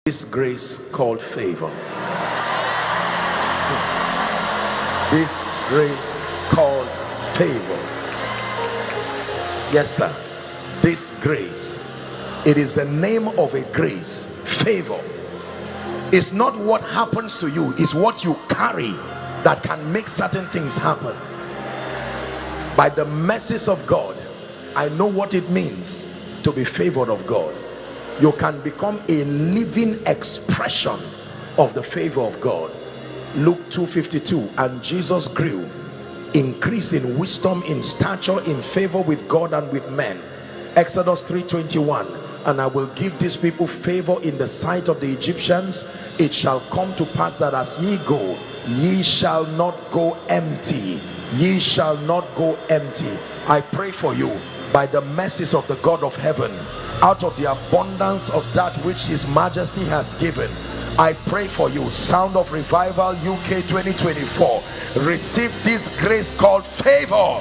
This grace called favor. This grace called favor. Yes, sir. This grace. It is the name of a grace. Favor. It's not what happens to you, it's what you carry that can make certain things happen. By the mercies of God, I know what it means to be favored of God. You can become a living expression of the favor of God. Luke 2:52, and Jesus grew, increased in wisdom, in stature, in favor with God and with men. Exodus 3:21, and I will give these people favor in the sight of the Egyptians. It shall come to pass that as ye go, ye shall not go empty. Ye shall not go empty. I pray for you, by the mercies of the God of heaven, out of the abundance of that which his majesty has given, I pray for you. Sound of Revival UK 2024, receive this grace called favor.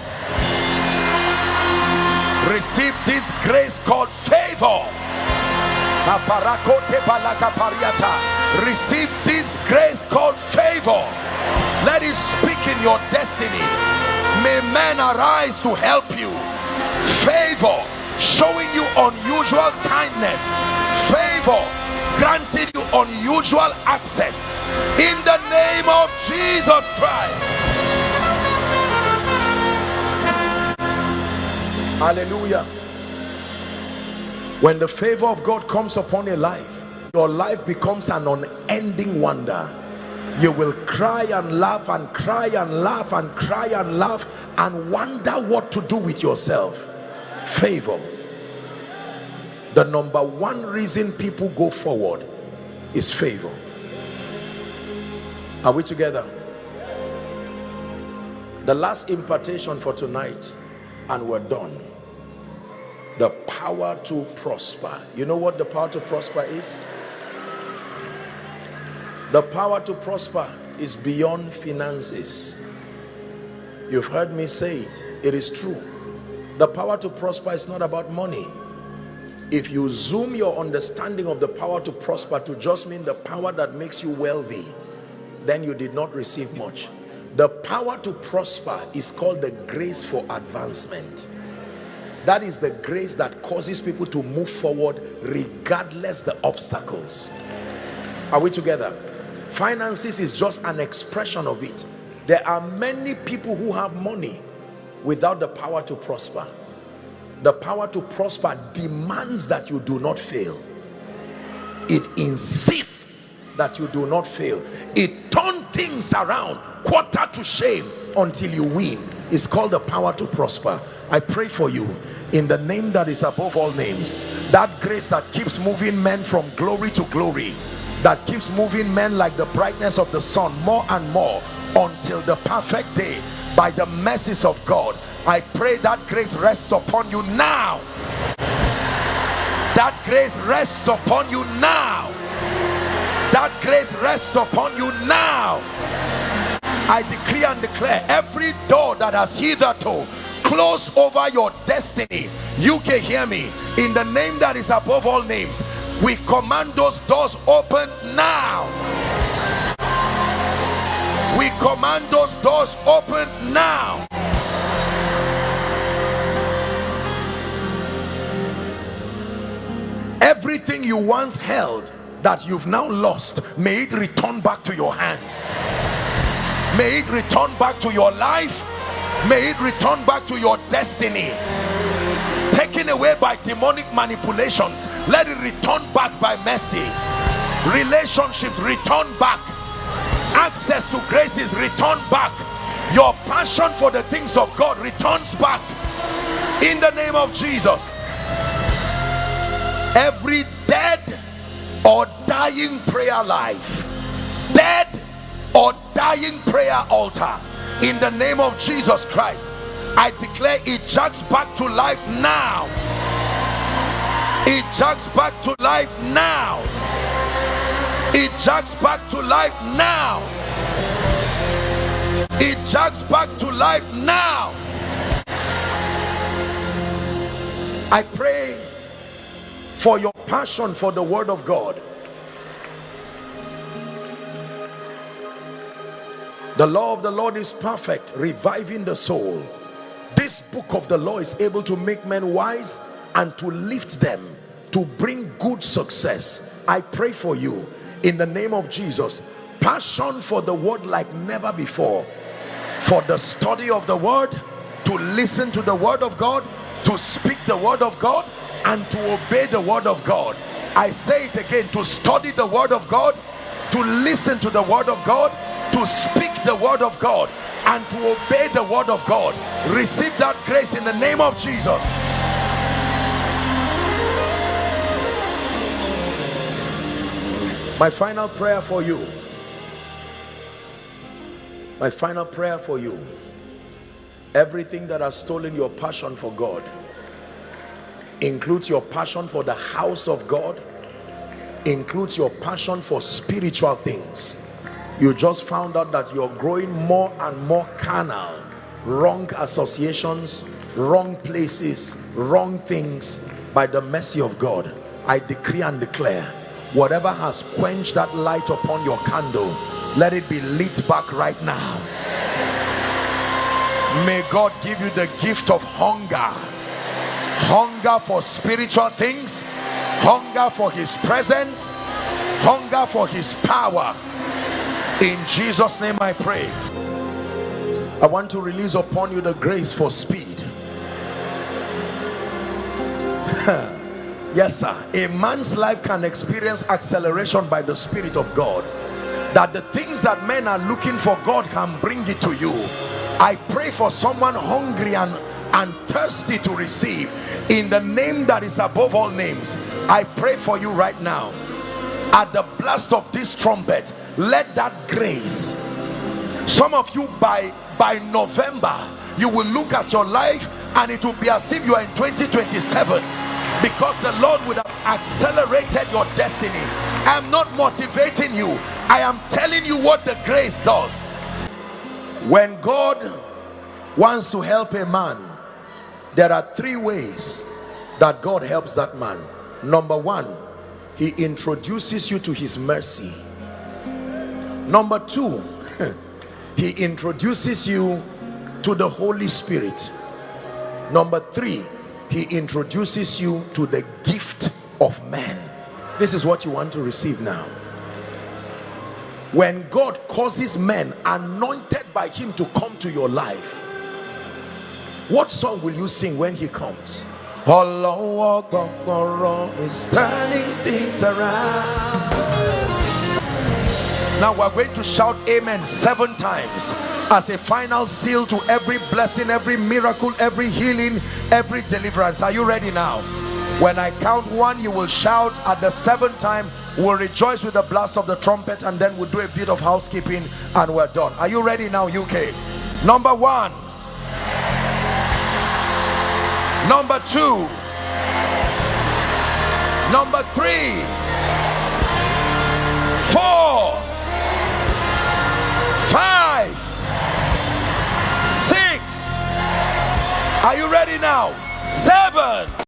Receive this grace called favor. Receive this grace called favor. Let it speak in your destiny. May men arise to help you. Favor, showing you unusual kindness. Favor, granting you unusual access. In the name of Jesus Christ. Hallelujah. When the favor of God comes upon a life, your life becomes an unending wonder. You will cry and laugh and cry and laugh and cry and laugh and wonder what to do with yourself. Favor. The number one reason people go forward is favor. Are we together? The last impartation for tonight, and we're done. The power to prosper. You know what the power to prosper is? The power to prosper is beyond finances. You've heard me say it. It is true. The power to prosper is not about money. If you zoom your understanding of the power to prosper to just mean the power that makes you wealthy, then you did not receive much. The power to prosper is called the grace for advancement. That is the grace that causes people to move forward regardless the obstacles. Are we together? Finances is just an expression of it. There are many people who have money without the power to prosper. The power to prosper demands that you do not fail. It insists that you do not fail. It turns things around quarter to shame until you win. It's called the power to prosper. I pray for you in the name that is above all names, that grace that keeps moving men from glory to glory, that keeps moving men like the brightness of the sun more and more until the perfect day. By the mercies of God, I pray that grace rests upon you now. That grace rests upon you now. That grace rests upon you now. I decree and declare, every door that has hitherto closed over your destiny, you can hear me, in the name that is above all names, we command those doors open now. We command those doors open now. Everything you once held that you've now lost, may it return back to your hands. May it return back to your life. May it return back to your destiny. Taken away by demonic manipulations, let it return back by mercy. Relationships return back. Access to grace is returned back. Your passion for the things of God returns back in the name of Jesus. Every dead or dying prayer life, dead or dying prayer altar, in the name of Jesus Christ, I declare it juts back to life now. It juts back to life now. It juts back to life now. It juts back to life now. I pray for your passion for the word of God. The law of the Lord is perfect, reviving the soul. This book of the law is able to make men wise and to lift them, to bring good success. I pray for you in the name of Jesus, passion for the word like never before, for the study of the word, to listen to the word of God, to speak the word of God, and to obey the word of God. I say it again, to study the word of God, to listen to the word of God, to speak the word of God, and to obey the word of God. Receive that grace in the name of Jesus. My final prayer for you, my final prayer for you, everything that has stolen your passion for God, includes your passion for the house of God, includes your passion for spiritual things. You just found out that you're growing more and more carnal, wrong associations, wrong places, wrong things. By the mercy of God, I decree and declare, whatever has quenched that light upon your candle, let it be lit back right now. May God give you the gift of hunger for spiritual things, hunger for his presence, hunger for his power. In Jesus' name I pray. I want to release upon you the grace for speed. Yes, sir. A man's life can experience acceleration by the Spirit of God, that the things that men are looking for, God can bring it to you. I pray for someone hungry and thirsty to receive, in the name that is above all names. I pray for you right now, at the blast of this trumpet, let that grace, some of you by November, you will look at your life and it will be as if you are in 2027, because the Lord would have accelerated your destiny. I am not motivating you, I am telling you what the grace does. When God wants to help a man, there are three ways that God helps that man. Number one, he introduces you to his mercy. Number two, he introduces you to the Holy Spirit. Number three, he introduces you to the gift of man. This is what you want to receive now. When God causes men anointed by him to come to your life, what song will you sing when he comes? Is turning things around. Now we're going to shout amen 7 times as a final seal to every blessing, every miracle, every healing, every deliverance. Are you ready now? When I count 1, you will shout. At the 7th time, we'll rejoice with the blast of the trumpet, and then we'll do a bit of housekeeping and we're done. Are you ready now, UK? Number 1, number 2, number 3, 4, 5, 6. Are you ready now?